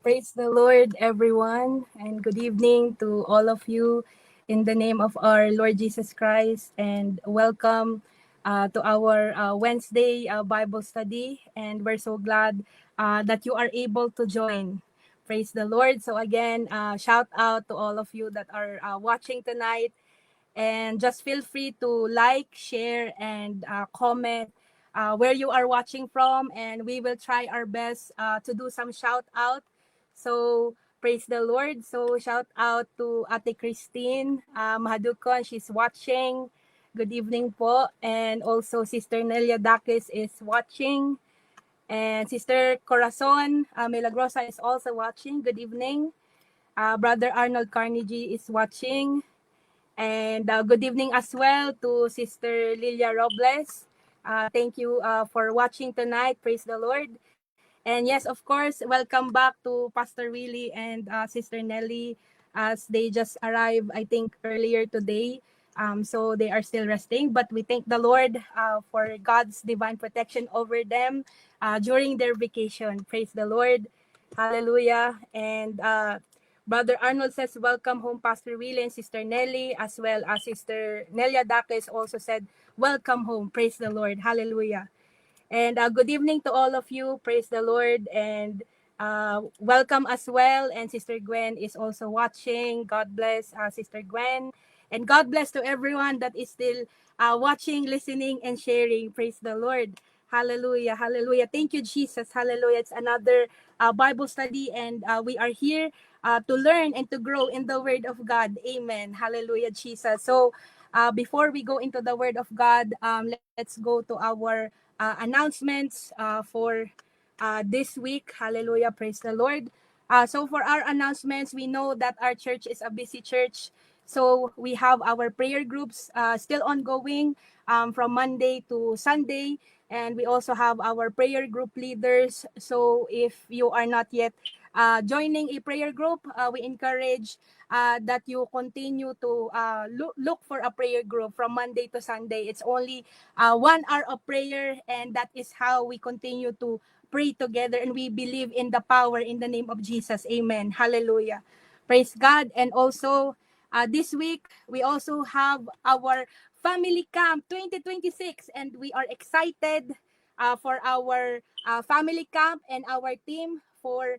Praise the Lord, everyone, and good evening to all of you in the name of our Lord Jesus Christ. And welcome to our Wednesday Bible study. And we're so glad that you are able to join. Praise the Lord. So, again, shout out to all of you that are watching tonight. And just feel free to like, share, and comment where you are watching from. And we will try our best to do some shout out. So, praise the Lord. So, shout out to Ate Christine Mahadukon. She's watching. Good evening po. And also, Sister Nelia Dakis is watching. And Sister Corazon Milagrosa is also watching. Good evening. Brother Arnold Carnegie is watching. And good evening as well to Sister Lilia Robles. Thank you for watching tonight. Praise the Lord. And yes, of course, welcome back to Pastor Willie and Sister Nelly as they just arrived, I think, earlier today. So they are still resting, but we thank the Lord for God's divine protection over them during their vacation. Praise the Lord. Hallelujah. And Brother Arnold says, welcome home, Pastor Willie and Sister Nelly, as well as Sister Nelia Dakis also said, welcome home. Praise the Lord. Hallelujah. And good evening to all of you. Praise the Lord. And welcome as well. And Sister Gwen is also watching. God bless Sister Gwen. And God bless to everyone that is still watching, listening, and sharing. Praise the Lord. Hallelujah. Hallelujah. Thank you, Jesus. Hallelujah. It's another Bible study, and we are here to learn and to grow in the Word of God. Amen. Hallelujah, Jesus. So, before we go into the Word of God, let's go to our announcements for this week. Hallelujah. Praise the Lord. So for our announcements, we know that our church is a busy church. So we have our prayer groups still ongoing from Monday to Sunday. And we also have our prayer group leaders. So if you are not yet joining a prayer group, we encourage that you continue to look for a prayer group from Monday to Sunday. It's only 1 hour of prayer, and that is how we continue to pray together, and we believe in the power in the name of Jesus. Amen. Hallelujah. Praise God. And also, this week, we also have our Family Camp 2026, and we are excited for our Family Camp, and our theme for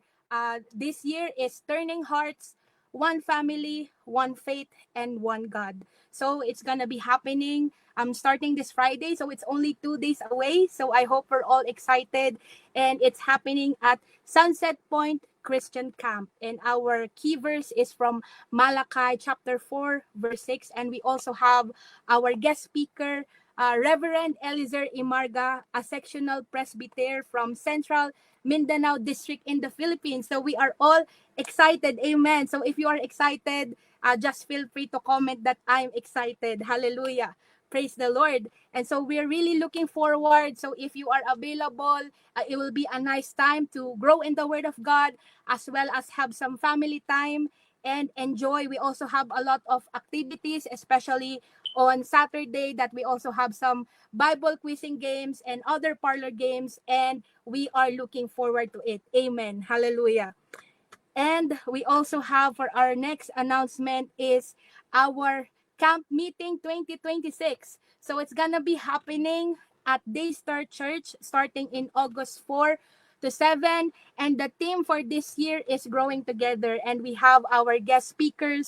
this year is Turning Hearts, One Family, One Faith, and One God. So it's gonna be happening starting this Friday. So it's only 2 days away. So I hope we're all excited. And it's happening at Sunset Point Christian Camp. And our key verse is from Malachi chapter 4, verse 6. And we also have our guest speaker, Reverend Eliezer Imarga, a sectional presbyter from Central Mindanao District in the Philippines. So we are all excited. Amen. So if you are excited, just feel free to comment that I'm excited. Hallelujah. Praise the Lord. And so we're really looking forward. So if you are available, it will be a nice time to grow in the Word of God, as well as have some family time and enjoy. We also have a lot of activities, especially on Saturday, that we also have some Bible quizzing games and other parlor games, and we are looking forward to it. Amen. Hallelujah. And we also have, for our next announcement, is our camp meeting 2026. So it's gonna be happening at Daystar Church starting in August 4 to 7. And the theme for this year is Growing Together. And we have our guest speakers,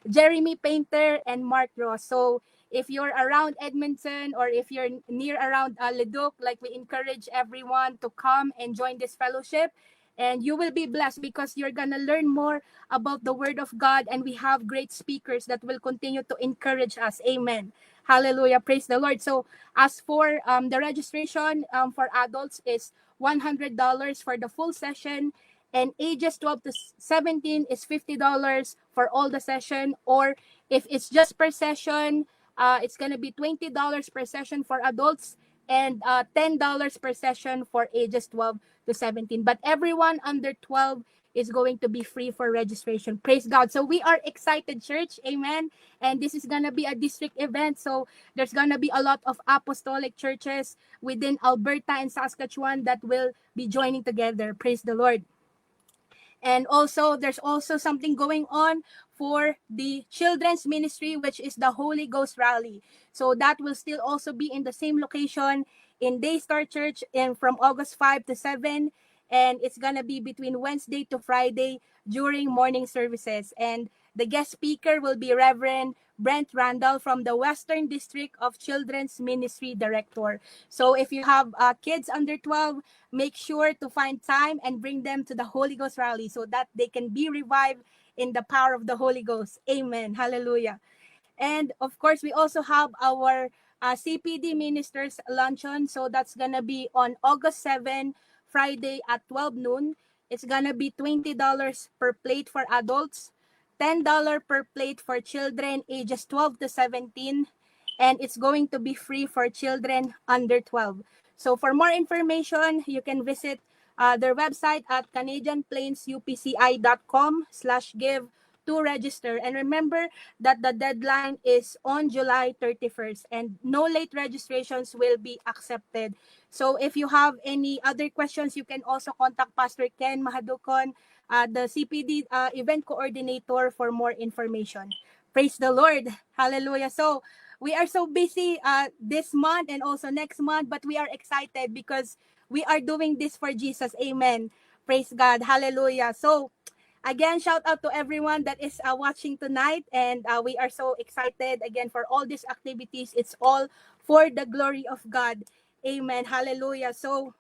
Jeremy Painter and Mark Ross. So if you're around Edmonton, or if you're near around Leduc, like, we encourage everyone to come and join this fellowship, and you will be blessed because you're gonna learn more about the Word of God, and we have great speakers that will continue to encourage us. Amen. Hallelujah. Praise the Lord. So as for the registration for adults is $100 for the full session, and ages 12 to 17 is $50 for all the session. Or if it's just per session, it's gonna be $20 per session for adults, and $10 per session for ages 12 to 17. But everyone under 12 is going to be free for registration. Praise God. So we are excited, church. Amen. And this is going to be a district event. So there's going to be a lot of apostolic churches within Alberta and Saskatchewan that will be joining together. Praise the Lord. And also, there's also something going on for the children's ministry, which is the Holy Ghost Rally. So that will still also be in the same location in Daystar Church and from August 5 to 7. And it's going to be between Wednesday to Friday during morning services. And the guest speaker will be Reverend Brent Randall from the Western District of Children's Ministry Director. So if you have kids under 12, make sure to find time and bring them to the Holy Ghost Rally so that they can be revived in the power of the Holy Ghost. Amen. Hallelujah. And of course, we also have our CPD Ministers Luncheon. So that's going to be on August 7, Friday at 12 noon. It's going to be $20 per plate for adults, $10 per plate for children ages 12 to 17, and it's going to be free for children under 12. So for more information, you can visit their website at canadianplainsupci.com/give to register. And remember that the deadline is on July 31st and no late registrations will be accepted. So if you have any other questions, you can also contact Pastor Ken Mahadukon, the CPD event coordinator, for more information. Praise the Lord. Hallelujah. So we are so busy this month and also next month, but we are excited because we are doing this for Jesus. Amen. Praise God. Hallelujah. So again, shout out to everyone that is watching tonight. And we are so excited again for all these activities. It's all for the glory of God. Amen. Hallelujah. So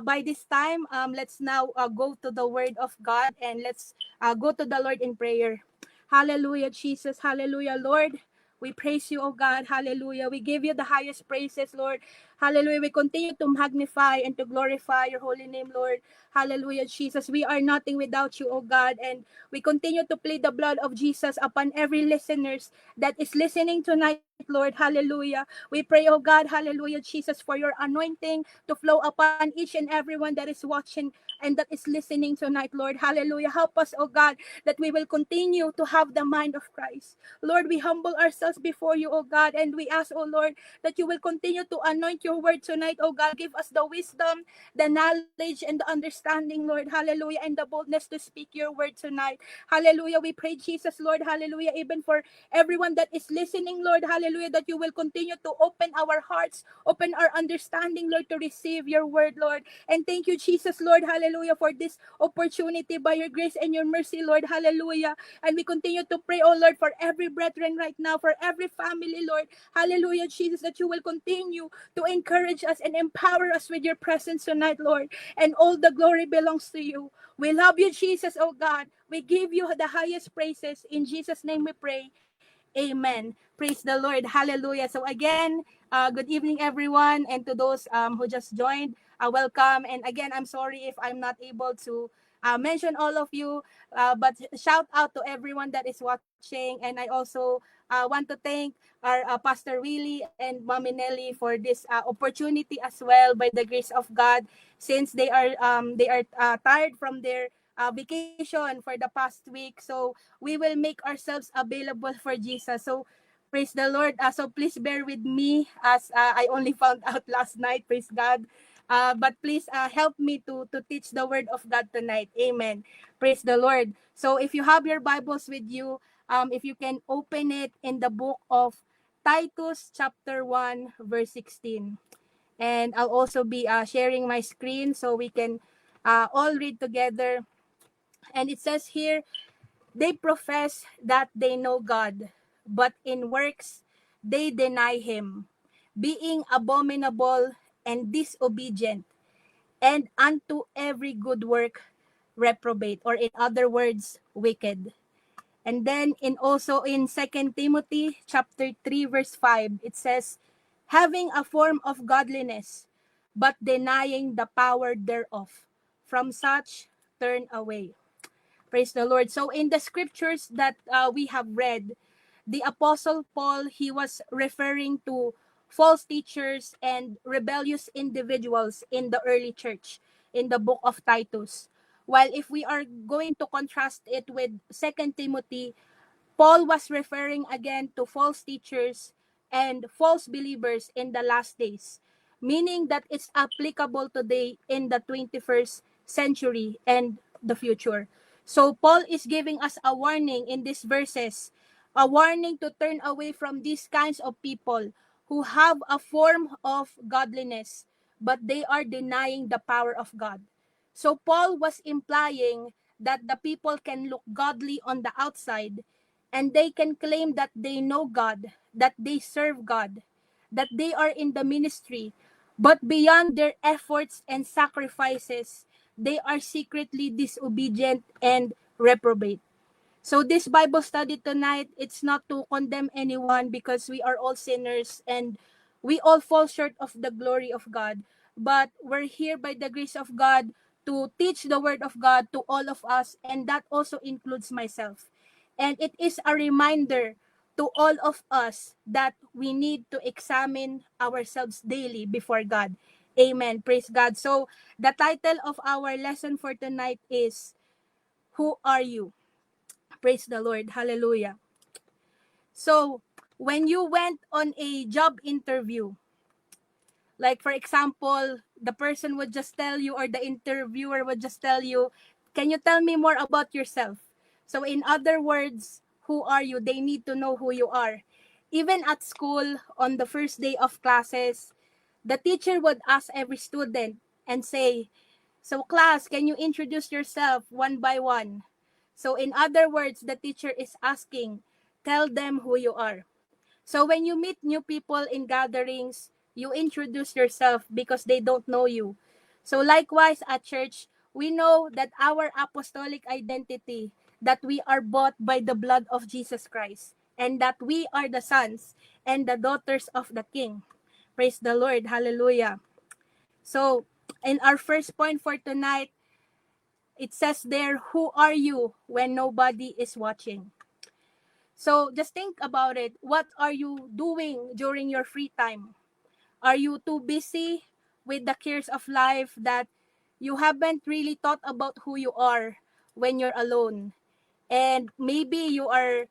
by this time, let's now go to the word of God and let's go to the Lord in prayer. Hallelujah, Jesus. Hallelujah, Lord. We praise you, oh God. Hallelujah. We give you the highest praises, Lord. Hallelujah. We continue to magnify and to glorify your holy name, Lord. Hallelujah, Jesus. We are nothing without you, oh God. And we continue to plead the blood of Jesus upon every listeners that is listening tonight, Lord. Hallelujah. We pray, oh God, hallelujah, Jesus, for your anointing to flow upon each and everyone that is watching and that is listening tonight, Lord. Hallelujah. Help us, oh God, that we will continue to have the mind of Christ. Lord, we humble ourselves before you, oh God, and we ask, oh Lord, that you will continue to anoint your word tonight, oh God. Give us the wisdom, the knowledge, and the understanding, Lord. Hallelujah. And the boldness to speak your word tonight. Hallelujah. We pray, Jesus, Lord. Hallelujah. Even for everyone that is listening, Lord. Hallelujah. That you will continue to open our hearts, open our understanding, Lord, to receive your word, Lord. And thank you, Jesus, Lord. Hallelujah. For this opportunity by your grace and your mercy, Lord. Hallelujah. And we continue to pray, oh Lord, for every brethren right now, for every family, Lord. Hallelujah, Jesus, that you will continue to encourage us and empower us with your presence tonight, Lord. And all the glory belongs to you. We love you, Jesus, oh God. We give you the highest praises. In Jesus' name we pray. Amen. Praise the Lord. Hallelujah. So again, good evening, everyone. And to those who just joined, welcome. And again, I'm sorry if I'm not able to mention all of you, but shout out to everyone that is watching. And I also want to thank our Pastor Willie and Mommy Nelly for this opportunity as well, by the grace of God, since they are tired from their vacation for the past week. So we will make ourselves available for Jesus. So praise the Lord. So please bear with me as I only found out last night. Praise God. But please help me to teach the word of God tonight. Amen. Praise the Lord. So if you have your Bibles with you, if you can open it in the book of Titus chapter 1 verse 16. And I'll also be sharing my screen so we can all read together. And it says here, they profess that they know God, but in works they deny him, being abominable and disobedient, and unto every good work reprobate, or in other words, wicked. And then in also in Second Timothy chapter 3 verse 5, it says, having a form of godliness, but denying the power thereof. From such turn away. Praise the Lord. So in the scriptures that we have read, the Apostle Paul, he was referring to false teachers and rebellious individuals in the early church in the book of Titus. While if we are going to contrast it with Second Timothy, Paul was referring again to false teachers and false believers in the last days, meaning that it's applicable today in the 21st century and the future. So Paul is giving us a warning in these verses, a warning to turn away from these kinds of people who have a form of godliness, but they are denying the power of God. So Paul was implying that the people can look godly on the outside and they can claim that they know God, that they serve God, that they are in the ministry, but beyond their efforts and sacrifices, they are secretly disobedient and reprobate. So this Bible study tonight, it's not to condemn anyone because we are all sinners and we all fall short of the glory of God. But we're here by the grace of God to teach the word of God to all of us, and that also includes myself. And it is a reminder to all of us that we need to examine ourselves daily before God. Amen. Praise God. So the title of our lesson for tonight is, Who Are You? Praise the Lord. Hallelujah. So, when you went on a job interview, like for example, the person would just tell you, or the interviewer would just tell you, can you tell me more about yourself? So, in other words, who are you? They need to know who you are. Even at school, on the first day of classes, the teacher would ask every student and say, so class, can you introduce yourself one by one? So in other words, the teacher is asking, tell them who you are. So when you meet new people in gatherings, you introduce yourself because they don't know you. So likewise at church, we know that our apostolic identity, that we are bought by the blood of Jesus Christ, and that we are the sons and the daughters of the King. Praise the Lord. Hallelujah. So in our first point for tonight, it says there, who are you when nobody is watching? So just think about it. What are you doing during your free time? Are you too busy with the cares of life that you haven't really thought about who you are when you're alone? And maybe you are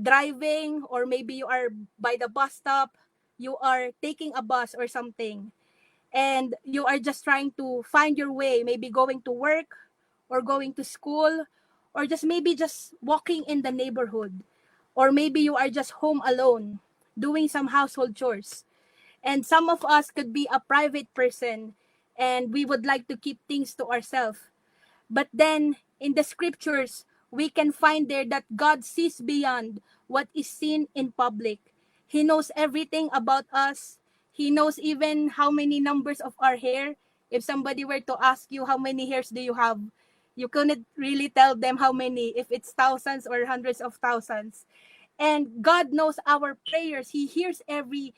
driving, or maybe you are by the bus stop, you are taking a bus or something, and you are just trying to find your way, maybe going to work or going to school, or just maybe just walking in the neighborhood, or maybe you are just home alone doing some household chores. And some of us could be a private person and we would like to keep things to ourselves. But then in the scriptures, we can find there that God sees beyond what is seen in public. He knows everything about us. He knows even how many numbers of our hair. If somebody were to ask you how many hairs do you have, you couldn't really tell them how many, if it's thousands or hundreds of thousands. And God knows our prayers. He hears every,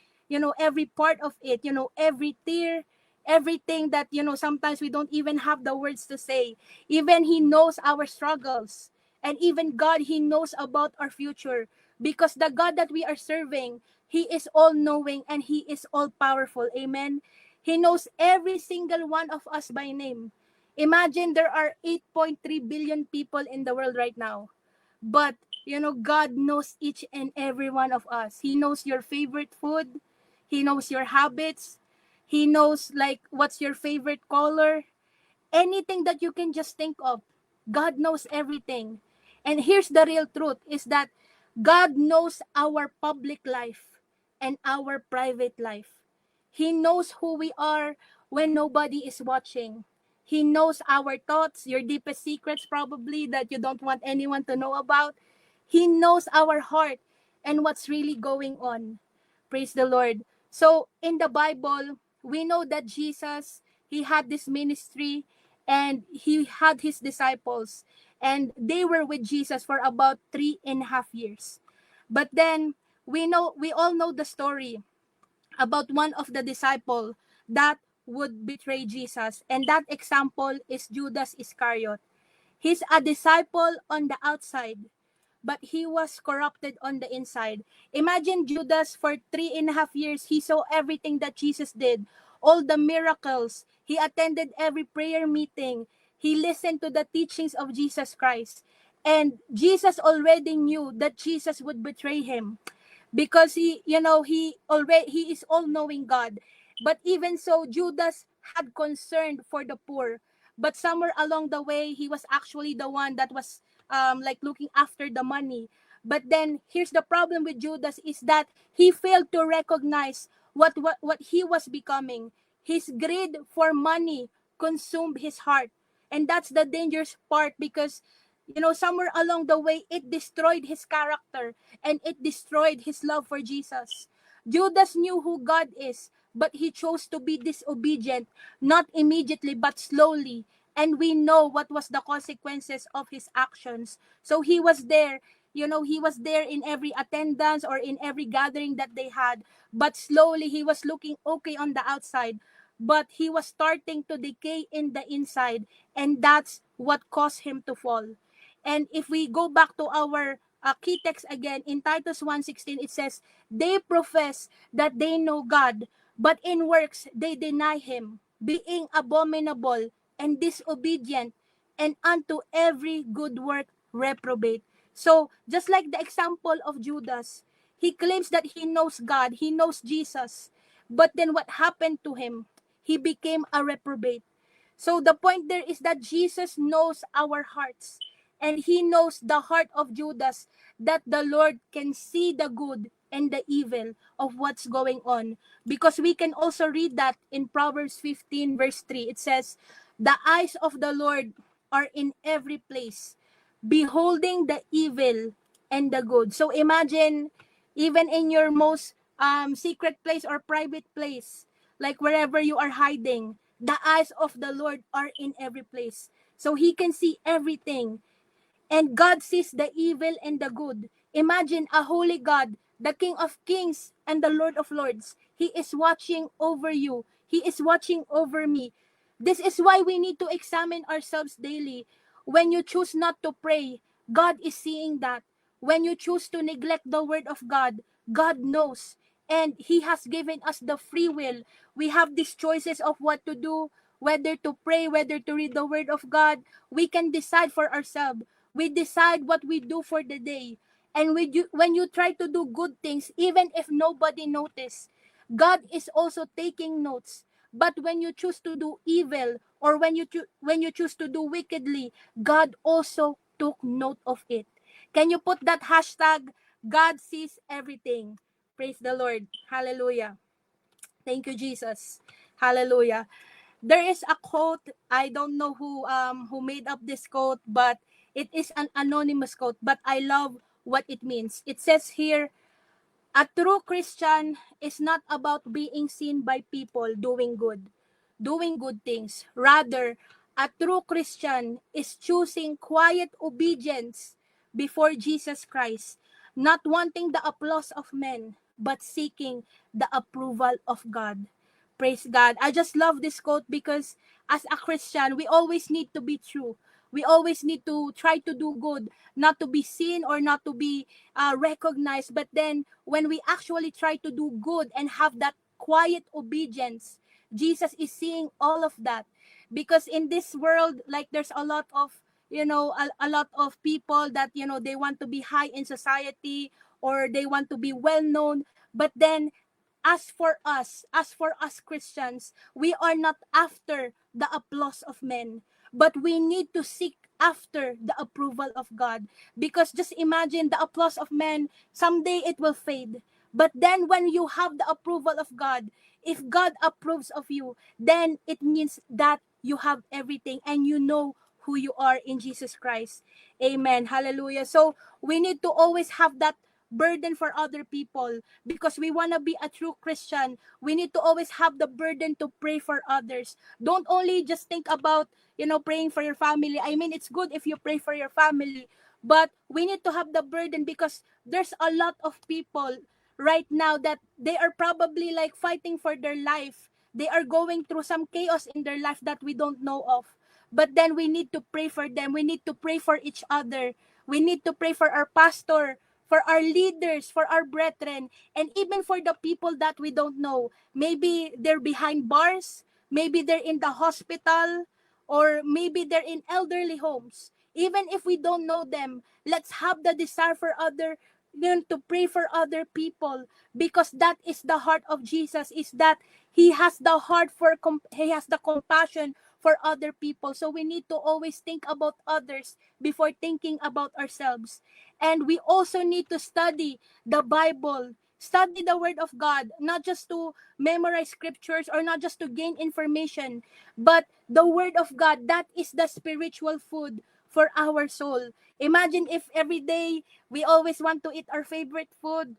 every part of it, every tear, everything that, sometimes we don't even have the words to say. Even He knows our struggles. And even God, He knows about our future, because the God that we are serving, He is all knowing and He is all powerful. Amen. He knows every single one of us by name. Imagine there are 8.3 billion people in the world right now. But, God knows each and every one of us. He knows your favorite food. He knows your habits. He knows, like, what's your favorite color. Anything that you can just think of. God knows everything. And here's the real truth is that God knows our public life and our private life. He knows who we are when nobody is watching. He knows our thoughts, your deepest secrets probably that you don't want anyone to know about. He knows our heart and what's really going on. Praise the Lord. So in the Bible, we know that Jesus, He had this ministry and He had His disciples, and they were with Jesus for about 3.5 years. But then we all know the story about one of the disciple that would betray Jesus, and that example is Judas Iscariot. He's a disciple on the outside, but he was corrupted on the inside. Imagine Judas for 3.5 years. He saw everything that Jesus did, all the miracles. He attended every prayer meeting. He listened to the teachings of Jesus Christ. And Jesus already knew that Jesus would betray him, because he is all knowing God. But even so, Judas had concern for the poor, but somewhere along the way, he was actually the one that was like looking after the money. But then here's the problem with Judas is that he failed to recognize what he was becoming. His greed for money consumed his heart. And that's the dangerous part, because somewhere along the way it destroyed his character, and it destroyed his love for Jesus. Judas knew who God is, but he chose to be disobedient, not immediately but slowly. And we know what was the consequences of his actions. So he was there, he was there in every attendance or in every gathering that they had, but slowly he was looking okay on the outside, but he was starting to decay in the inside, and that's what caused him to fall. And if we go back to our key text again in Titus 1:16, it says, "They profess that they know God, but in works they deny him, being abominable and disobedient, and unto every good work reprobate." So, just like the example of Judas, he claims that he knows God, he knows Jesus, but then what happened to him? He became a reprobate. So the point there is that Jesus knows our hearts, and he knows the heart of Judas, that the Lord can see the good and the evil of what's going on. Because we can also read that in Proverbs 15 verse 3. It says, "The eyes of the Lord are in every place, beholding the evil and the good." So imagine, even in your most secret place or private place, like wherever you are hiding, the eyes of the Lord are in every place. So he can see everything. And God sees the evil and the good. Imagine a holy God, the King of Kings and the Lord of Lords. He is watching over you. He is watching over me. This is why we need to examine ourselves daily. When you choose not to pray, God is seeing that. When you choose to neglect the word of God, God knows. And He has given us the free will. We have these choices of what to do, whether to pray, whether to read the word of God. We can decide for ourselves. We decide what we do for the day. And when you try to do good things, even if nobody notice, God is also taking notes. But when you choose to do evil, or when you choose to do wickedly, God also took note of it. Can you put that hashtag, God sees everything? Praise the Lord. Hallelujah. Thank you, Jesus. Hallelujah. There is a quote. I don't know who made up this quote, but it is an anonymous quote, but I love what it means. It says here, "A true Christian is not about being seen by people doing good things. Rather, a true Christian is choosing quiet obedience before Jesus Christ, not wanting the applause of men, but seeking the approval of God." Praise God. I just love this quote, because as a Christian, we always need to be true. We always need to try to do good, not to be seen or not to be recognized. But then when we actually try to do good and have that quiet obedience, Jesus is seeing all of that. Because in this world, like, there's a lot of, a lot of people that, they want to be high in society, or they want to be well known. But then, as for us Christians, we are not after the applause of men, but we need to seek after the approval of God. Because just imagine, the applause of men, someday it will fade. But then when you have the approval of God, if God approves of you, then it means that you have everything, and you know who you are in Jesus Christ. Amen. Hallelujah. So we need to always have that burden for other people, because we want to be a true Christian. We need to always have the burden to pray for others. Don't only just think about, praying for your family. I mean, it's good if you pray for your family, but we need to have the burden, because there's a lot of people right now that they are probably like fighting for their life. They are going through some chaos in their life that we don't know of. But then we need to pray for them. We need to pray for each other. We need to pray for our pastor, for our leaders, for our brethren, and even for the people that we don't know. Maybe they're behind bars, maybe they're in the hospital, or maybe they're in elderly homes. Even if we don't know them, let's have the desire for other, to pray for other people, because that is the heart of Jesus, is that he has the heart for he has the compassion for other people. So we need to always think about others before thinking about ourselves. And we also need to study the Bible, study the Word of God, not just to memorize scriptures or not just to gain information, but the Word of God. That is the spiritual food for our soul. Imagine if every day we always want to eat our favorite food,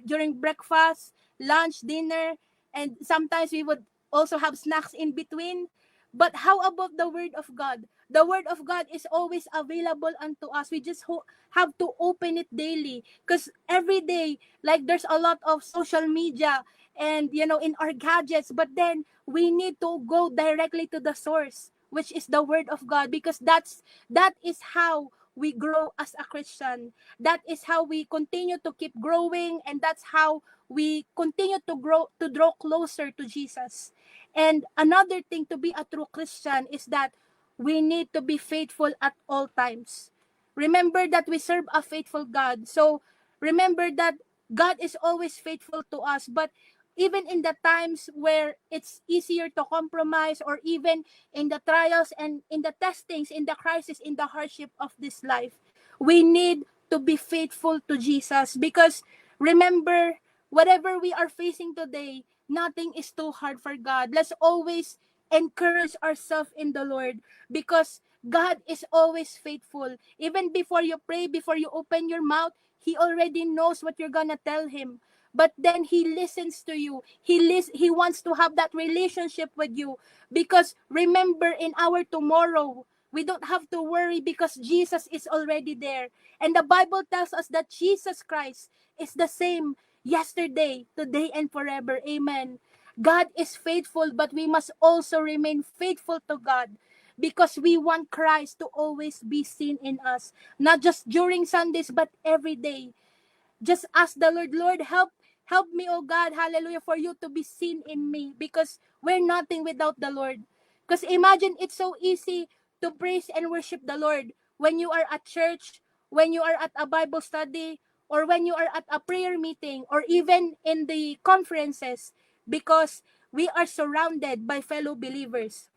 during breakfast, lunch, dinner, and sometimes we would also have snacks in between. But how about the Word of God? The Word of God is always available unto us. We just have to open it daily, because every day, like, there's a lot of social media and in our gadgets, but then we need to go directly to the source, which is the Word of God, because that is how we grow as a Christian. That is how we continue to keep growing, and that's how we continue to grow, to draw closer to Jesus. And another thing to be a true Christian is that we need to be faithful at all times. Remember that we serve a faithful God. So remember that God is always faithful to us. But even in the times where it's easier to compromise, or even in the trials and in the testings, in the crisis, in the hardship of this life, we need to be faithful to Jesus. Because remember, whatever we are facing today, nothing is too hard for God. Let's always encourage ourselves in the Lord, because God is always faithful. Even before you pray, before you open your mouth, He already knows what you're gonna tell Him. But then He listens to you. He wants to have that relationship with you. Because remember, in our tomorrow, we don't have to worry, because Jesus is already there. And the Bible tells us that Jesus Christ is the same yesterday, today, and forever. Amen. God is faithful, but we must also remain faithful to God, because we want Christ to always be seen in us, not just during Sundays, but every day. Just ask the Lord, Lord, help me, oh God, hallelujah, for you to be seen in me, because we're nothing without the Lord. Because imagine, it's so easy to praise and worship the Lord when you are at church, when you are at a Bible study, or when you are at a prayer meeting, or even in the conferences, because we are surrounded by fellow believers.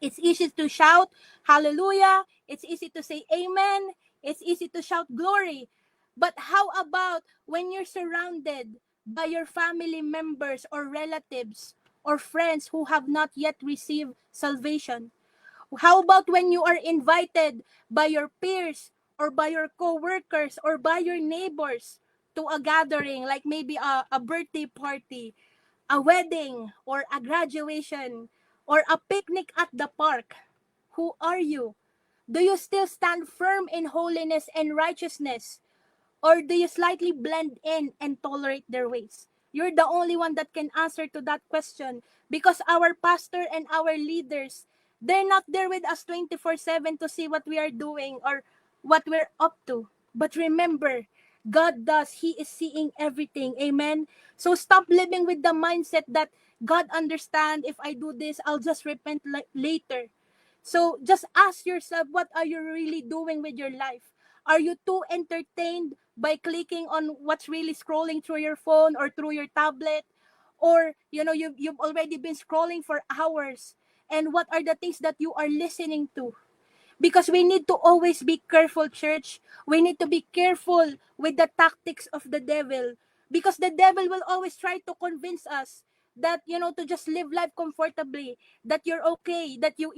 It's easy to shout hallelujah. It's easy to say amen. It's easy to shout glory. But how about when you're surrounded by your family members or relatives or friends who have not yet received salvation? How about when you are invited by your peers or by your co-workers or by your neighbors to a gathering, like maybe a birthday party, a wedding, or a graduation, or a picnic at the park? Who are you? Do you still stand firm in holiness and righteousness? Or do you slightly blend in and tolerate their ways? You're the only one that can answer to that question, because our pastor and our leaders, they're not there with us 24/7 to see what we are doing or what we're up to. But remember, God does. He is seeing everything. Amen. So stop living with the mindset that God understand, if I do this, I'll just repent later. So just ask yourself, what are you really doing with your life? Are you too entertained by clicking on what's really scrolling through your phone or through your tablet? Or, you've already been scrolling for hours. And what are the things that you are listening to? Because we need to always be careful, church. We need to be careful with the tactics of the devil. Because the devil will always try to convince us that, to just live life comfortably, that you're okay, that you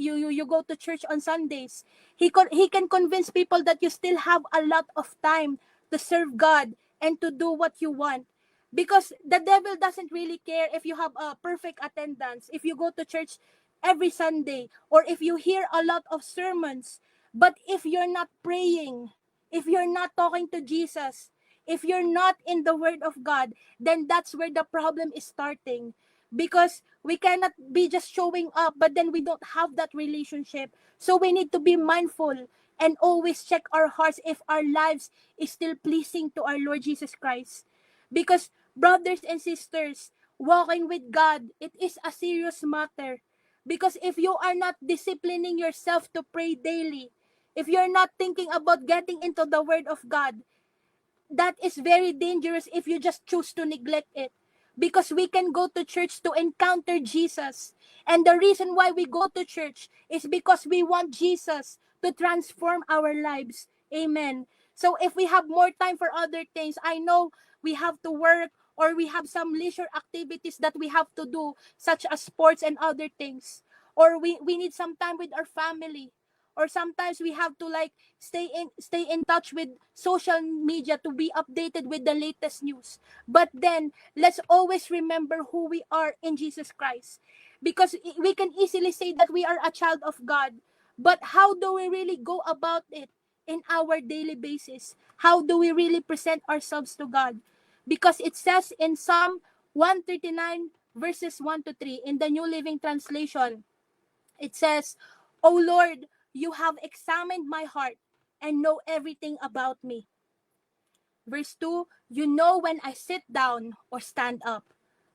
go to church on Sundays. He can convince people that you still have a lot of time to serve God and to do what you want. Because the devil doesn't really care if you have a perfect attendance, if you go to church every Sunday, or if you hear a lot of sermons. But if you're not praying, if you're not talking to Jesus, if you're not in the Word of God, then that's where the problem is starting. Because we cannot be just showing up, but then we don't have that relationship. So we need to be mindful and always check our hearts if our lives is still pleasing to our Lord Jesus Christ. Because, brothers and sisters, walking with God, it is a serious matter. Because if you are not disciplining yourself to pray daily, if you're not thinking about getting into the Word of God, that is very dangerous if you just choose to neglect it. because we can go to church to encounter Jesus. And the reason why we go to church is because we want Jesus to transform our lives. Amen. So if we have more time for other things, I know we have to work or we have some leisure activities that we have to do, such as sports and other things. Or we need some time with our family. Or sometimes we have to like stay in touch with social media to be updated with the latest news. But then let's always remember who we are in Jesus Christ. Because we can easily say that we are a child of God. But how do we really go about it in our daily basis? How do we really present ourselves to God? Because it says in Psalm 139 verses 1 to 3 in the New Living Translation, it says, "O Lord, you have examined my heart and know everything about me." Verse 2, "You know when I sit down or stand up.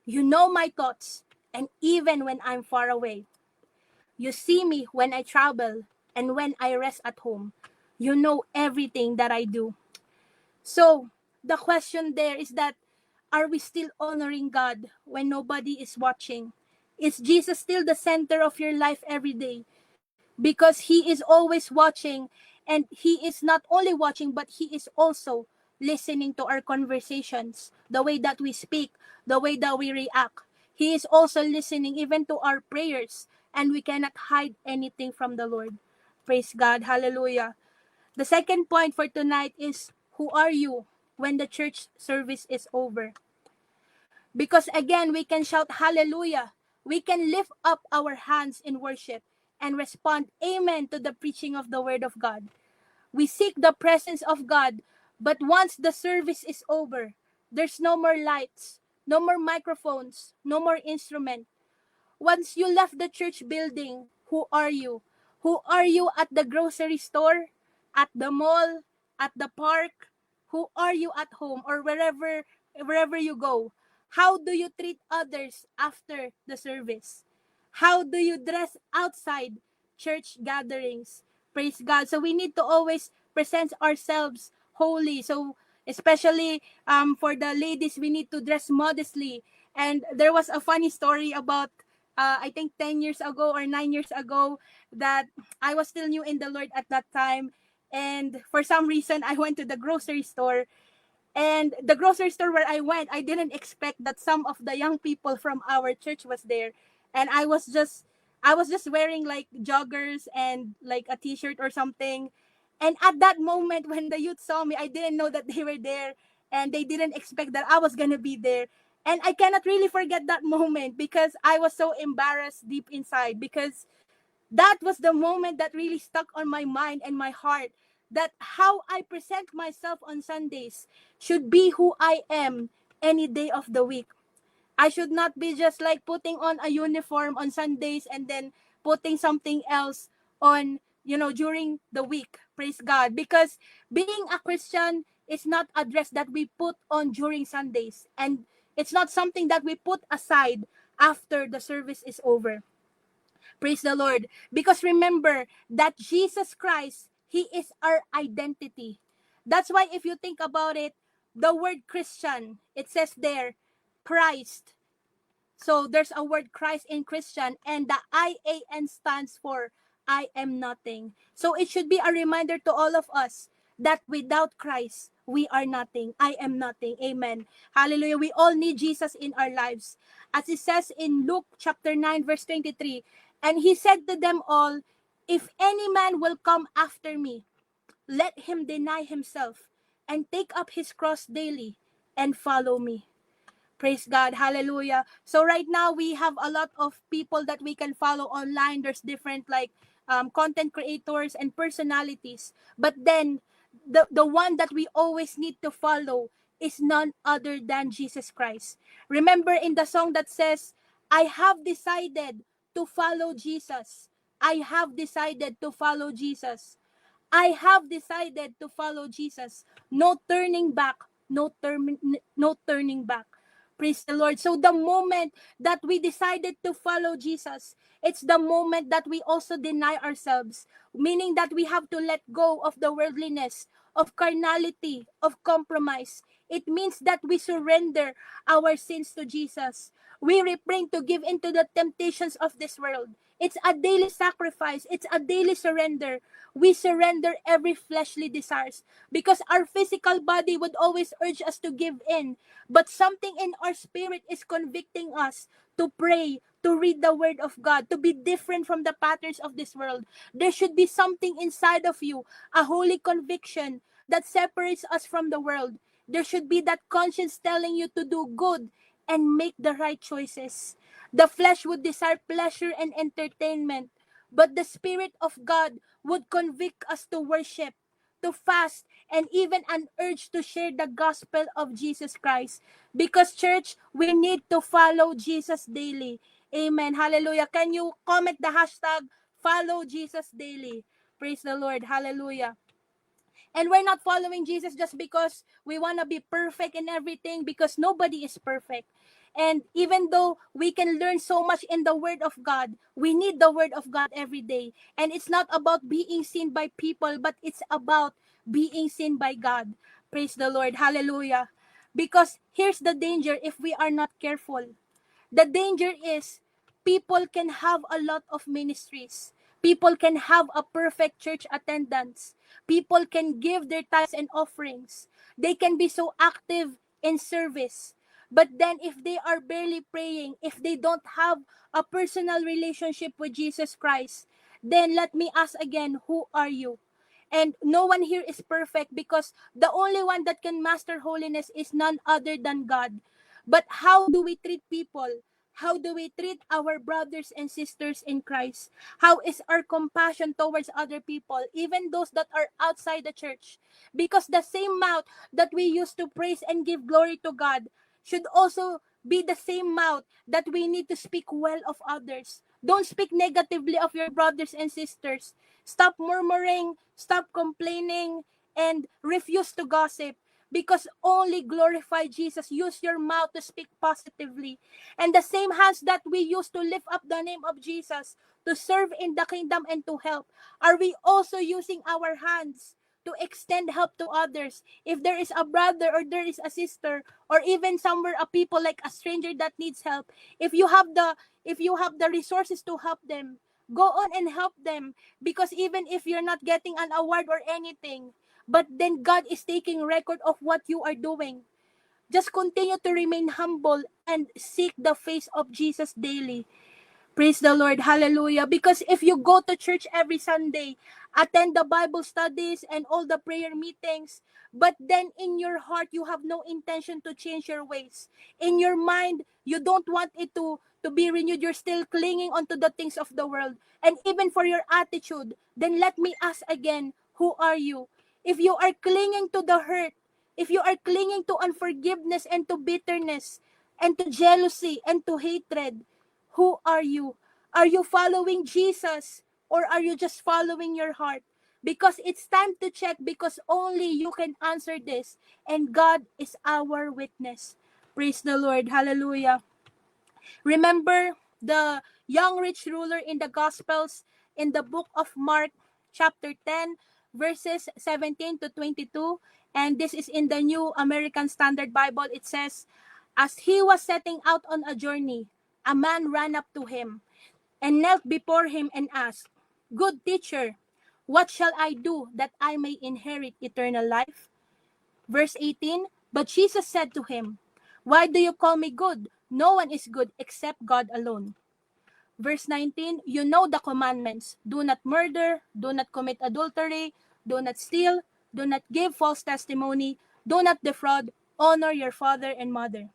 You know my thoughts, and even when I'm far away. You see me when I travel and when I rest at home. You know everything that I do." So, the question there is that, are we still honoring God when nobody is watching? Is Jesus still the center of your life every day? Because he is always watching, and he is not only watching but he is also listening to our conversations, the way that we speak, the way that we react. He is also listening even to our prayers, and we cannot hide anything from the Lord. Praise God. Hallelujah. The second point for tonight is, who are you when the church service is over? Because again, we can shout hallelujah. We can lift up our hands in worship and respond amen to the preaching of the word of God. We seek the presence of God, but once the service is over, there's no more lights, no more microphones, no more instrument. Once you left the church building, who are you? Who are you at the grocery store, at the mall, at the park? Who are you at home or wherever you go? How do you treat others after the service? How do you dress outside church gatherings? Praise God. So we need to always present ourselves holy. So especially for the ladies, we need to dress modestly. And there was a funny story about I think 10 years ago or 9 years ago, that I was still new in the Lord at that time. And for some reason, I went to the grocery store. And the grocery store where I went, I didn't expect that some of the young people from our church was there. And I was just wearing like joggers and like a t-shirt or something. And at that moment when the youth saw me, I didn't know that they were there, and they didn't expect that I was going to be there. And I cannot really forget that moment because I was so embarrassed deep inside, because that was the moment that really stuck on my mind and my heart, that how I present myself on Sundays should be who I am any day of the week. I should not be just like putting on a uniform on Sundays and then putting something else on, during the week. Praise God. Because being a Christian is not a dress that we put on during Sundays, and it's not something that we put aside after the service is over. Praise the Lord. Because remember that Jesus Christ, He is our identity. That's why if you think about it, the word Christian, it says there, Christ. So there's a word Christ in Christian, and the IAN stands for I am nothing. So it should be a reminder to all of us that without Christ, we are nothing. I am nothing. Amen. Hallelujah. We all need Jesus in our lives. As it says in Luke chapter 9, verse 23, and he said to them all, "If any man will come after me, let him deny himself and take up his cross daily and follow me." Praise God. Hallelujah. So right now we have a lot of people that we can follow online. There's different like content creators and personalities. But then the one that we always need to follow is none other than Jesus Christ. Remember in the song that says, "I have decided to follow Jesus. I have decided to follow Jesus. I have decided to follow Jesus. No turning back, no turning back." Praise the Lord. So the moment that we decided to follow Jesus, it's the moment that we also deny ourselves, meaning that we have to let go of the worldliness, of carnality, of compromise, It means that we surrender our sins to Jesus. We refrain to give into the temptations of this world. It's a daily sacrifice. It's a daily surrender. We surrender every fleshly desires because our physical body would always urge us to give in. But something in our spirit is convicting us to pray, to read the word of God, to be different from the patterns of this world. There should be something inside of you, a holy conviction that separates us from the world. There should be that conscience telling you to do good and make the right choices. The flesh would desire pleasure and entertainment, but the Spirit of God would convict us to worship, to fast, and even an urge to share the gospel of Jesus Christ. Because, church, we need to follow Jesus daily. Amen. Hallelujah. Can you comment the hashtag follow Jesus daily? Praise the Lord. Hallelujah. And we're not following Jesus just because we want to be perfect in everything, because nobody is perfect. And even though we can learn so much in the Word of God, we need the Word of God every day. And it's not about being seen by people, but it's about being seen by God. Praise the Lord. Hallelujah. Because here's the danger if we are not careful. The danger is people can have a lot of ministries. People can have a perfect church attendance. People can give their tithes and offerings. They can be so active in service. But then if they are barely praying, if they don't have a personal relationship with Jesus Christ, then let me ask again, who are you? And no one here is perfect, because the only one that can master holiness is none other than God. But how do we treat people? How do we treat our brothers and sisters in Christ? How is our compassion towards other people, even those that are outside the church? Because the same mouth that we use to praise and give glory to God should also be the same mouth that we need to speak well of others. Don't speak negatively of your brothers and sisters. Stop murmuring, stop complaining, and refuse to gossip, because only glorify Jesus. Use your mouth to speak positively. And the same hands that we use to lift up the name of Jesus, to serve in the kingdom and to help, are we also using our hands to extend help to others? If there is a brother or there is a sister, or even somewhere a people like a stranger that needs help, if you have the resources to help them, go on and help them. Because even if you're not getting an award or anything, but then God is taking record of what you are doing. Just continue to remain humble and seek the face of Jesus daily. Praise the Lord. Hallelujah. Because if you go to church every Sunday, attend the Bible studies and all the prayer meetings, but then in your heart, you have no intention to change your ways. In your mind, you don't want it to be renewed. You're still clinging onto the things of the world. And even for your attitude, then let me ask again, who are you? If you are clinging to the hurt, if you are clinging to unforgiveness and to bitterness and to jealousy and to hatred, who are you? Are you following Jesus, or are you just following your heart? Because it's time to check, because only you can answer this, and God is our witness. Praise the Lord. Hallelujah. Remember the young rich ruler in the Gospels in the book of Mark, chapter 10, verses 17 to 22. And this is in the New American Standard Bible. It says, as he was setting out on a journey, a man ran up to him and knelt before him and asked, good teacher, what shall I do that I may inherit eternal life? Verse 18, but Jesus said to him, why do you call me good? No one is good except God alone. Verse 19, you know the commandments. Do not murder, do not commit adultery, do not steal, do not give false testimony, do not defraud, honor your father and mother.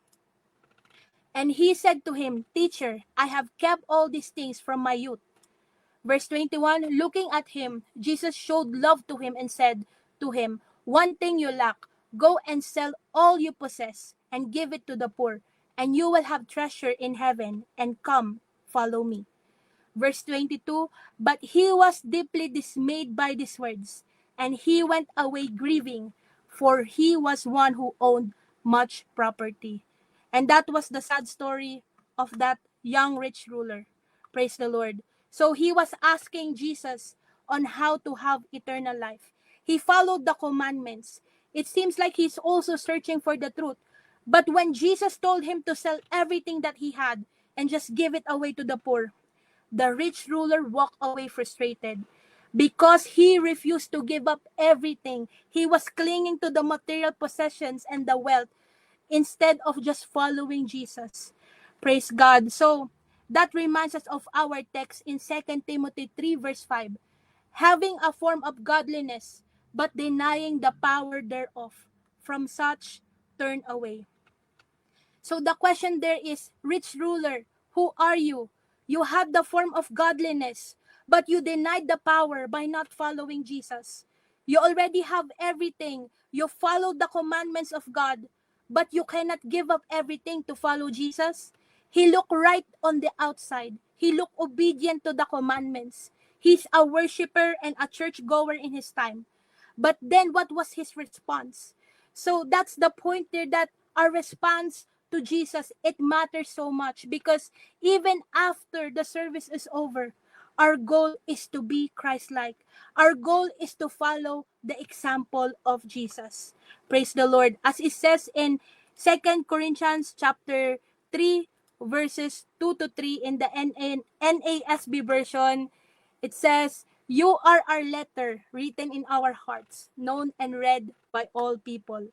And he said to him, teacher, I have kept all these things from my youth. Verse 21, looking at him, Jesus showed love to him and said to him, one thing you lack, go and sell all you possess and give it to the poor, and you will have treasure in heaven, and come, follow me. Verse 22, but he was deeply dismayed by these words, and he went away grieving, for he was one who owned much property. And that was the sad story of that young rich ruler. Praise the Lord. So he was asking Jesus on how to have eternal life. He followed the commandments. It seems like he's also searching for the truth. But when Jesus told him to sell everything that he had and just give it away to the poor, the rich ruler walked away frustrated because he refused to give up everything. He was clinging to the material possessions and the wealth instead of just following Jesus. Praise God. So that reminds us of our text in 2 Timothy 3 verse 5. Having a form of godliness, but denying the power thereof. From such, turn away. So the question there is, rich ruler, who are you? You had the form of godliness, but you denied the power by not following Jesus. You already have everything. You followed the commandments of God, but you cannot give up everything to follow Jesus. He looked right on the outside. He looked obedient to the commandments. He's a worshiper and a church goer in his time. But then what was his response? So that's the point there, that our response to Jesus, it matters so much, because even after the service is over, our goal is to be Christ-like. Our goal is to follow the example of Jesus. Praise the Lord. As it says in 2 Corinthians chapter 3 verses 2 to 3 in the NASB version, it says, "You are our letter written in our hearts, known and read by all people,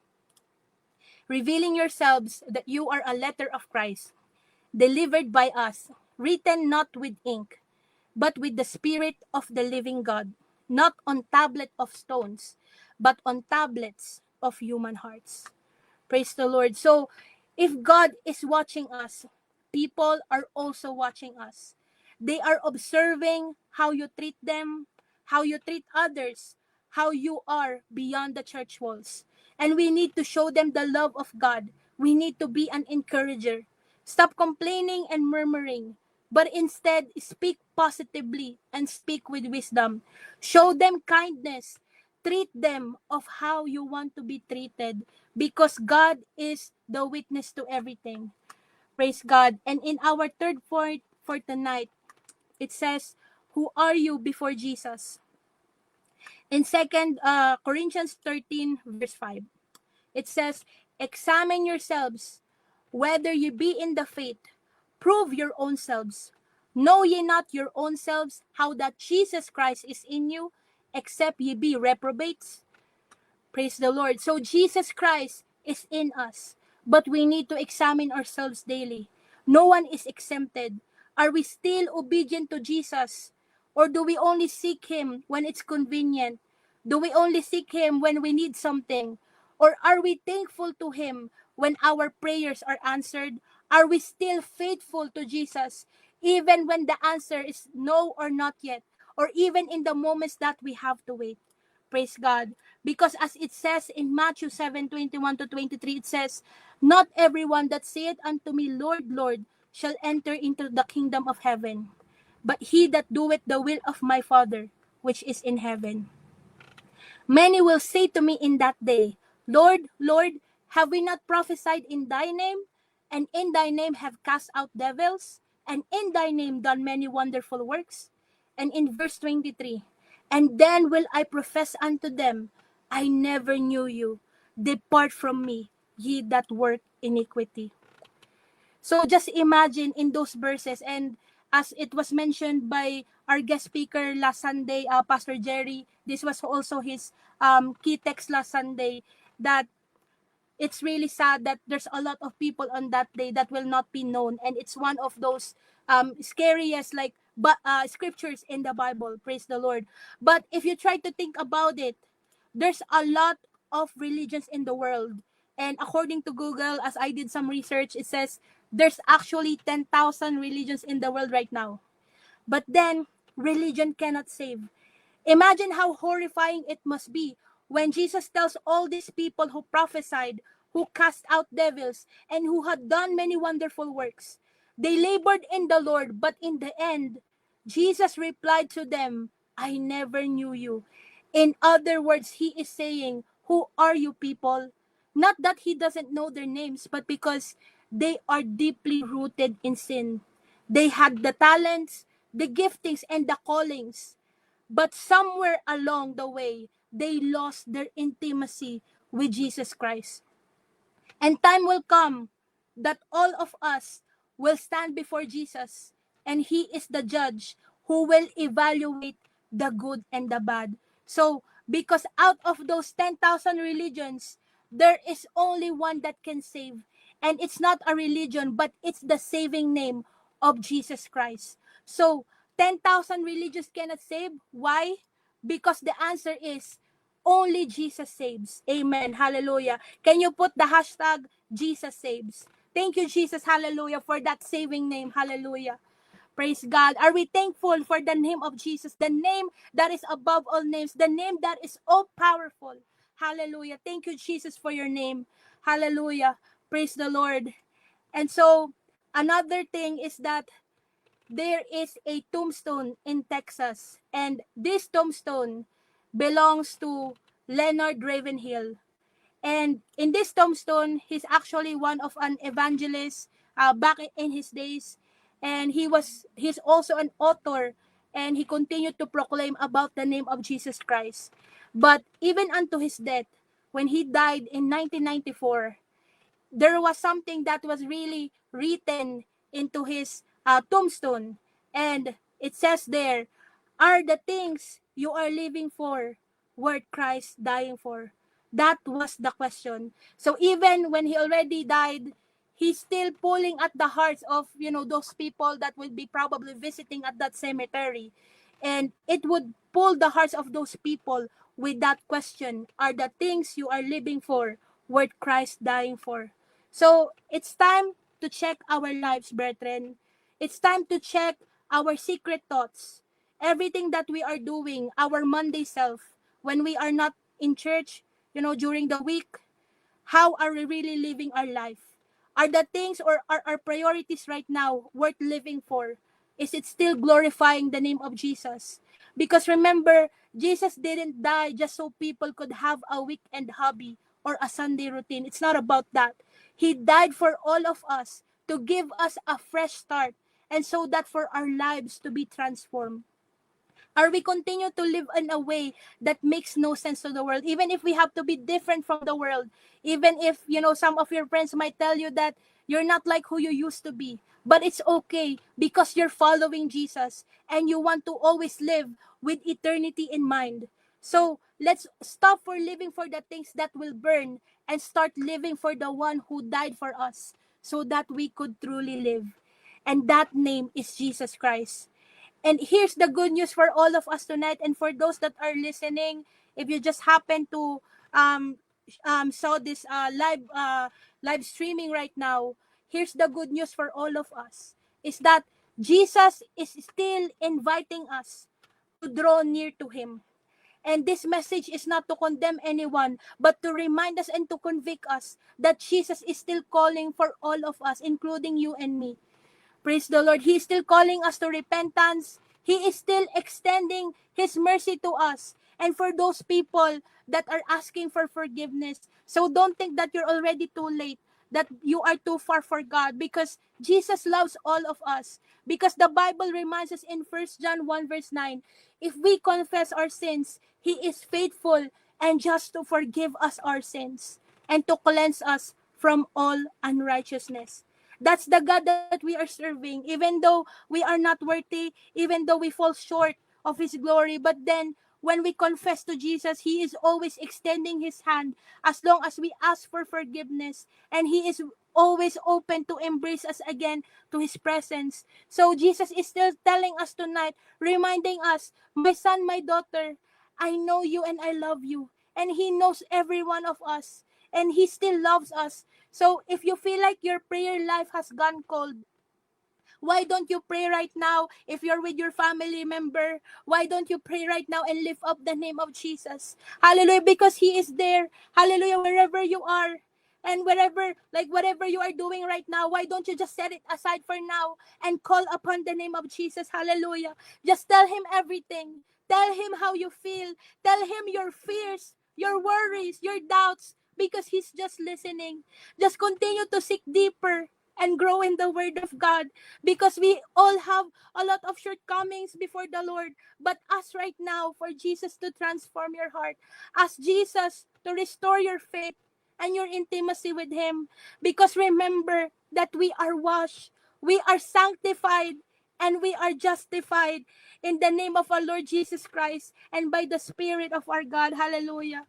revealing yourselves that you are a letter of Christ, delivered by us, written not with ink, but with the Spirit of the living God, not on tablet of stones, but on tablets of human hearts." Praise the Lord. So, if God is watching us, people are also watching us. They are observing how you treat them, how you treat others, how you are beyond the church walls. And we need to show them the love of God. We need to be an encourager. Stop complaining and murmuring, but instead speak positively and speak with wisdom. Show them kindness. Treat them of how you want to be treated, because God is the witness to everything. Praise God. And in our third point for tonight, it says, who are you before Jesus? In 2 Corinthians 13 verse 5, it says, examine yourselves whether you be in the faith. Prove your own selves. Know ye not your own selves how that Jesus Christ is in you, except ye be reprobates? Praise the Lord. So Jesus Christ is in us, but we need to examine ourselves daily. No one is exempted. Are we still obedient to Jesus? Or do we only seek Him when it's convenient? Do we only seek Him when we need something? Or are we thankful to Him when our prayers are answered? Are we still faithful to Jesus even when the answer is no or not yet? Or even in the moments that we have to wait? Praise God. Because as it says in Matthew 7:21 to 23, it says, not everyone that saith unto me, Lord, Lord, shall enter into the kingdom of heaven, but he that doeth the will of my Father, which is in heaven. Many will say to me in that day, Lord, Lord, have we not prophesied in thy name? And in thy name have cast out devils? And in thy name done many wonderful works? And in verse 23, and then will I profess unto them, I never knew you. Depart from me, ye that work iniquity. So just imagine in those verses, and as it was mentioned by our guest speaker last Sunday, Pastor Jerry, this was also his key text last Sunday, that it's really sad that there's a lot of people on that day that will not be known, and it's one of those scariest scriptures in the Bible. Praise the Lord. But if you try to think about it, there's a lot of religions in the world, and according to Google, as I did some research, it says there's actually 10,000 religions in the world right now. But then religion cannot save. Imagine how horrifying it must be when Jesus tells all these people who prophesied, who cast out devils, and who had done many wonderful works. They labored in the Lord, but in the end, Jesus replied to them, I never knew you. In other words, he is saying, who are you people? Not that he doesn't know their names, but because they are deeply rooted in sin. They had the talents, the giftings, and the callings, but somewhere along the way, they lost their intimacy with Jesus Christ. And time will come that all of us will stand before Jesus, and He is the judge who will evaluate the good and the bad. So, because out of those 10,000 religions, there is only one that can save. And it's not a religion, but it's the saving name of Jesus Christ. So, 10,000 religions cannot save. Why? Because the answer is only Jesus saves. Amen. Hallelujah. Can you put the hashtag Jesus saves? Thank you, Jesus. Hallelujah. For that saving name. Hallelujah. Praise God. Are we thankful for the name of Jesus? The name that is above all names. The name that is all powerful. Hallelujah. Thank you, Jesus, for your name. Hallelujah. Praise the Lord. And so, another thing is that there is a tombstone in Texas. And this tombstone belongs to Leonard Ravenhill. And in this tombstone, he's actually one of an evangelist back in his days. And he's also an author, and he continued to proclaim about the name of Jesus Christ. But even unto his death, when he died in 1994, there was something that was really written into his tombstone. And it says there, are the things you are living for worth Christ dying for? That was the question. So even when he already died, he's still pulling at the hearts of, those people that will be probably visiting at that cemetery. And it would pull the hearts of those people with that question, are the things you are living for worth Christ dying for? So it's time to check our lives, brethren. It's time to check our secret thoughts. Everything that we are doing, our Monday self, when we are not in church, during the week, how are we really living our life? Are the things or are our priorities right now worth living for? Is it still glorifying the name of Jesus? Because remember, Jesus didn't die just so people could have a weekend hobby or a Sunday routine. It's not about that. He died for all of us to give us a fresh start, and so that for our lives to be transformed. Or we continue to live in a way that makes no sense to the world, even if we have to be different from the world, even if some of your friends might tell you that you're not like who you used to be, but it's okay because you're following Jesus and you want to always live with eternity in mind. So let's stop for living for the things that will burn and start living for the one who died for us so that we could truly live, and that name is Jesus Christ. And here's the good news for all of us tonight, and for those that are listening, if you just happen to um, saw this live streaming right now, here's the good news for all of us: is that Jesus is still inviting us to draw near to Him. And this message is not to condemn anyone, but to remind us and to convict us that Jesus is still calling for all of us, including you and me. Praise the Lord. He is still calling us to repentance. He is still extending His mercy to us. And for those people that are asking for forgiveness, so don't think that you're already too late, that you are too far for God, because Jesus loves all of us. Because the Bible reminds us in 1 John 1 verse 9, if we confess our sins, He is faithful and just to forgive us our sins and to cleanse us from all unrighteousness. That's the God that we are serving, even though we are not worthy, even though we fall short of His glory. But then, when we confess to Jesus, He is always extending His hand as long as we ask for forgiveness. And He is always open to embrace us again to His presence. So Jesus is still telling us tonight, reminding us, my son, my daughter, I know you and I love you. And He knows every one of us. And He still loves us. So if you feel like your prayer life has gone cold, why don't you pray right now? If you're with your family member, why don't you pray right now and lift up the name of Jesus? Hallelujah, because He is there. Hallelujah, wherever you are. And wherever, like whatever you are doing right now, why don't you just set it aside for now and call upon the name of Jesus? Hallelujah. Just tell Him everything. Tell Him how you feel. Tell Him your fears, your worries, your doubts, because He's just listening. Just continue to seek deeper and grow in the word of God, because we all have a lot of shortcomings before the Lord. But ask right now for Jesus to transform your heart. Ask Jesus to restore your faith and your intimacy with Him. Because remember that we are washed, we are sanctified, and we are justified in the name of our Lord Jesus Christ and by the Spirit of our God. Hallelujah.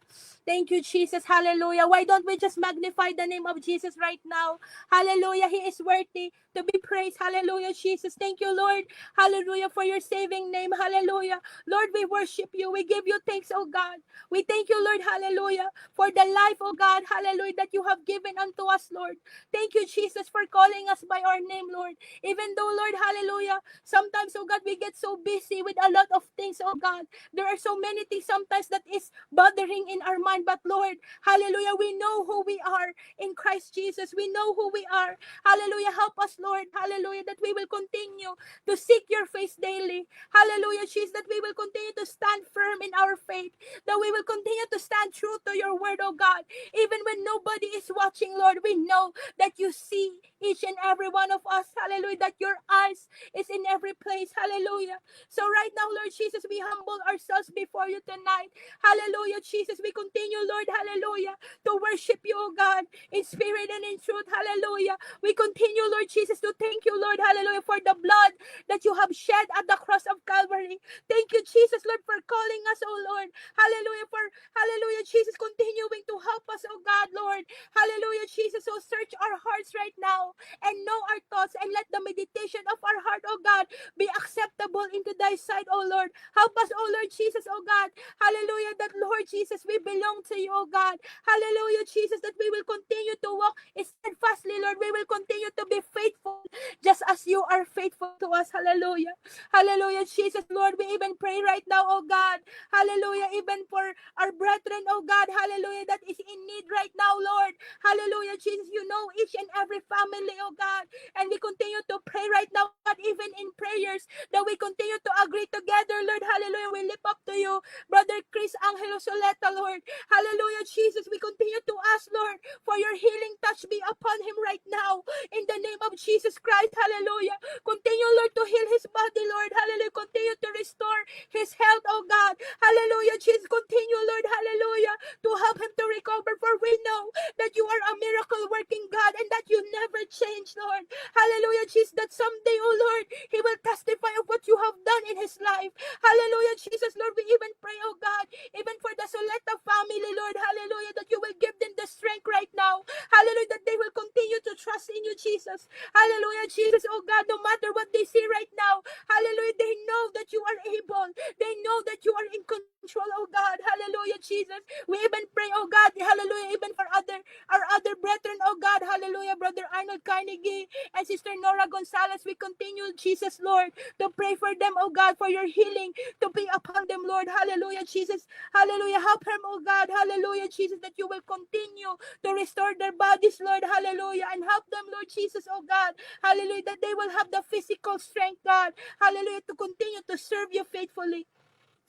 Thank you, Jesus. Hallelujah. Why don't we just magnify the name of Jesus right now? Hallelujah. He is worthy to be praised. Hallelujah, Jesus. Thank you, Lord. Hallelujah, for your saving name. Hallelujah. Lord, we worship you. We give you thanks, oh God. We thank you, Lord. Hallelujah, for the life, oh God. Hallelujah, that you have given unto us, Lord. Thank you, Jesus, for calling us by our name, Lord. Even though, Lord, hallelujah, sometimes, oh God, we get so busy with a lot of things, oh God. There are so many things sometimes that is bothering in our mind. But Lord, hallelujah, we know who we are in Christ Jesus. We know who we are. Hallelujah, help us, Lord. Hallelujah, that we will continue to seek your face daily. Hallelujah, Jesus, that we will continue to stand firm in our faith. That we will continue to stand true to your word, oh God. Even when nobody is watching, Lord, we know that you see each and every one of us. Hallelujah, that your eyes is in every place. Hallelujah. So right now, Lord Jesus, we humble ourselves before you tonight. Hallelujah, Jesus. We continue, Lord, hallelujah, to worship you, oh God, in spirit and in truth. Hallelujah. We continue, Lord Jesus, to thank you, Lord, hallelujah, for the blood that you have shed at the cross of Calvary. Thank you, Jesus, Lord, for calling us, oh Lord. Hallelujah, for, hallelujah, Jesus, continuing to help us, oh God, Lord. Hallelujah, Jesus. So search our hearts right now and know our thoughts, and let the meditation of our heart, oh God, be acceptable into thy sight, oh Lord. Help us, oh Lord Jesus, oh God. Hallelujah, that Lord Jesus, we belong to you, oh God. Hallelujah, Jesus, that we will continue to walk steadfastly, Lord. We will continue to be faithful, just as you are faithful to us. Hallelujah. Hallelujah, Jesus, Lord. We even pray right now, oh God. Hallelujah, even for our brethren, oh God. Hallelujah, that is in need right now, Lord. Hallelujah, Jesus. You know each and every family, oh God. And we continue to pray right now, God, even in prayers, that we continue to agree together, Lord. Hallelujah. We lift up to you, Brother Chris Angelo Soleta, Lord. Hallelujah, Jesus. We continue to ask, Lord, for your healing touch be upon him right now. In the name of Jesus Christ. Hallelujah. Continue, Lord, to heal his body, Lord. Hallelujah. Continue to restore his health, oh God. Hallelujah, Jesus. Continue, Lord. Hallelujah. To help him to recover. For we know that you are a miracle working God and that you never change, Lord. Hallelujah, Jesus. That someday, oh Lord, he will testify of what you have done in his life. Hallelujah, Jesus. Lord, we even pray, oh God, even for the Soleta family, Lord. Hallelujah, that you will give them the strength right now. Hallelujah, that they will continue to trust in you, Jesus. Hallelujah, Jesus. Oh God, no matter what they see right now, hallelujah, they know that you are able. They know that you are in control, oh God. Hallelujah, Jesus. We even pray, oh God, hallelujah, even for our other brethren, oh God, hallelujah, Brother Arnold Carnegie and Sister Nora Gonzalez. We continue, Jesus, Lord, to pray for them, oh God, for your healing to be upon them, Lord. Hallelujah, Jesus. Hallelujah. Help them, oh God. Hallelujah, Jesus, that you will continue to restore their bodies, Lord. Hallelujah. And help them, Lord Jesus, oh God. Hallelujah, that they will have the physical strength, God. Hallelujah, to continue to serve you faithfully.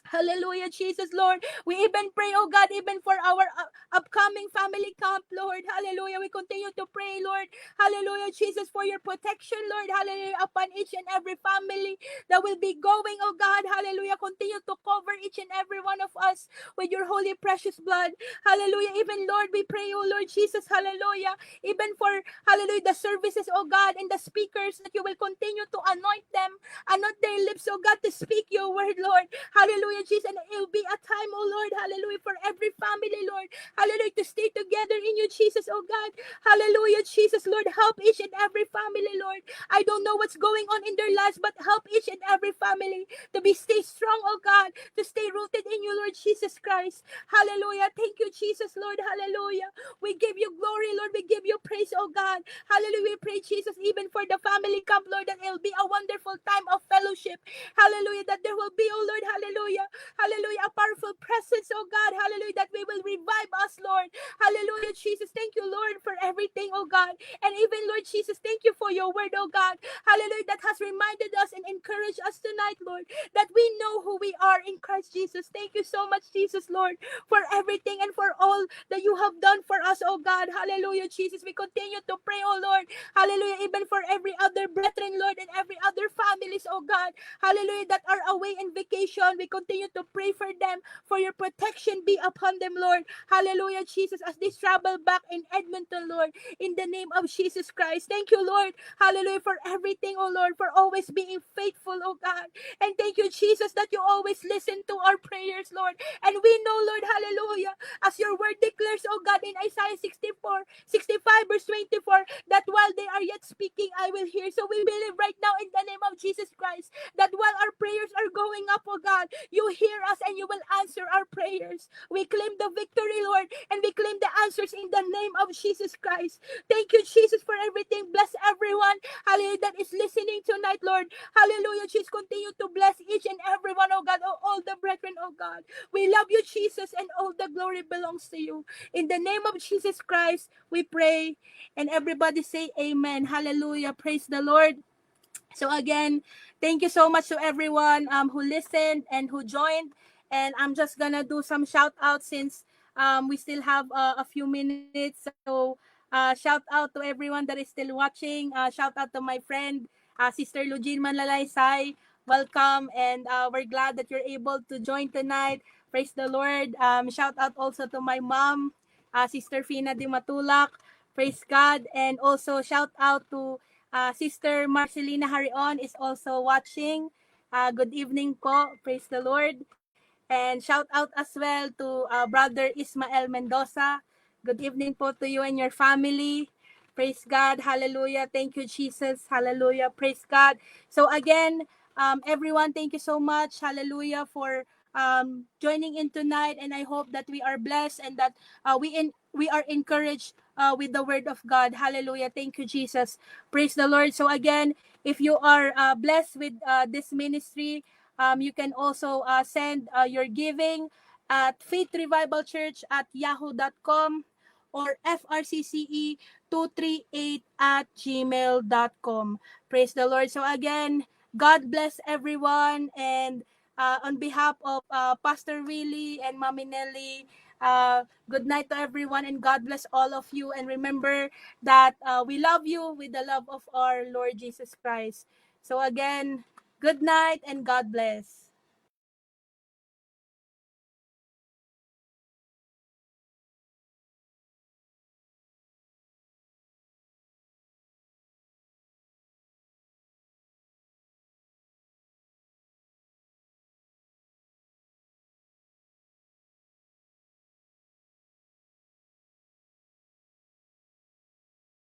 Hallelujah, Jesus, Lord. We even pray, oh God, even for our upcoming family camp, Lord. Hallelujah. We continue to pray, Lord. Hallelujah, Jesus, for your protection, Lord. Hallelujah, upon each and every family that will be going, oh God. Hallelujah. Continue to cover each and every one of us with your holy, precious blood. Hallelujah. Even, Lord, we pray, oh Lord Jesus. Hallelujah. Even for, hallelujah, the services, oh God, and the speakers, that you will continue to anoint them, anoint their lips, oh God, to speak your word, Lord. Hallelujah, Jesus. And it will be a time, oh Lord, hallelujah, for every family, Lord. Hallelujah, to stay together in you, Jesus, oh God. Hallelujah, Jesus, Lord. Help each and every family, Lord. I don't know what's going on in their lives, but help each and every family to be stay strong, oh God, to stay rooted in you, Lord Jesus Christ. Hallelujah. Thank you, Jesus, Lord. Hallelujah. We give you glory, Lord. We give you praise, oh God. Hallelujah. We pray, Jesus, even for the family camp, Lord, that it will be a wonderful time of fellowship. Hallelujah. That there will be, oh Lord, hallelujah. Hallelujah. A powerful presence, oh God. Hallelujah. That we will revive us, Lord. Hallelujah, Jesus. Thank you, Lord, for everything, oh God. And even, Lord Jesus, thank you for your word, oh God. Hallelujah. That has reminded us and encouraged us tonight, Lord, that we know who we are in Christ Jesus. Thank you so much, Jesus, Lord, for everything and for all that you have done for us, oh God. Hallelujah, Jesus. We continue to pray, oh Lord. Hallelujah, even for every other brethren, Lord, and every other families, oh God. Hallelujah, that are away in vacation. We continue to pray for them, for your protection be upon them, Lord. Hallelujah, Jesus, as they travel back in Edmonton, Lord, in the name of Jesus Christ. Thank you, Lord. Hallelujah, for everything, oh Lord, for always being faithful, oh God. And thank you, Jesus, that you always listen to our prayers, Lord. And we know, Lord, hallelujah, as your word declares, oh God, in Isaiah 65, verse 24, that while they are yet speaking, I will hear. So we believe right now in the name of Jesus Christ that while our prayers are going up, oh God, you hear us and you will answer our prayers. We claim the victory, Lord, and we claim the answers in the name of Jesus Christ. Thank you, Jesus, for everything. Bless everyone, hallelujah, that is listening tonight, Lord. Hallelujah, Jesus, continue to bless each and everyone, oh God, oh, all the brethren, oh God. We love you, Jesus, and all the glory belongs to you. In the name of Jesus Christ, we pray. And everybody say amen. Hallelujah. Praise the Lord. So again, thank you so much to everyone who listened and who joined. And I'm just gonna do some shout outs since we still have a few minutes. So shout out to everyone that is still watching. Shout out to my friend, Sister Lugin Manlalaysay. Welcome, and we're glad that you're able to join tonight. Praise the Lord. Shout out also to my mom, Sister Fina Di Matulak. Praise God. And also shout out to Sister Marcelina Harion is also watching. Good evening po. Praise the Lord. And shout out as well to Brother Ismael Mendoza. Good evening po to you and your family. Praise God. Hallelujah. Thank you, Jesus. Hallelujah. Praise God. So again, everyone, thank you so much. Hallelujah for joining in tonight. And I hope that we are blessed and that we are encouraged with the word of God. Hallelujah. Thank you, Jesus. Praise the Lord. So again, if you are blessed with this ministry, you can also send your giving at Faith Revival Church at yahoo.com or frcce238@gmail.com. Praise the Lord. So again, God bless everyone. And on behalf of Pastor Willie and Mami Nelly, good night to everyone, and God bless all of you. And remember that we love you with the love of our Lord Jesus Christ. So again, good night and God bless.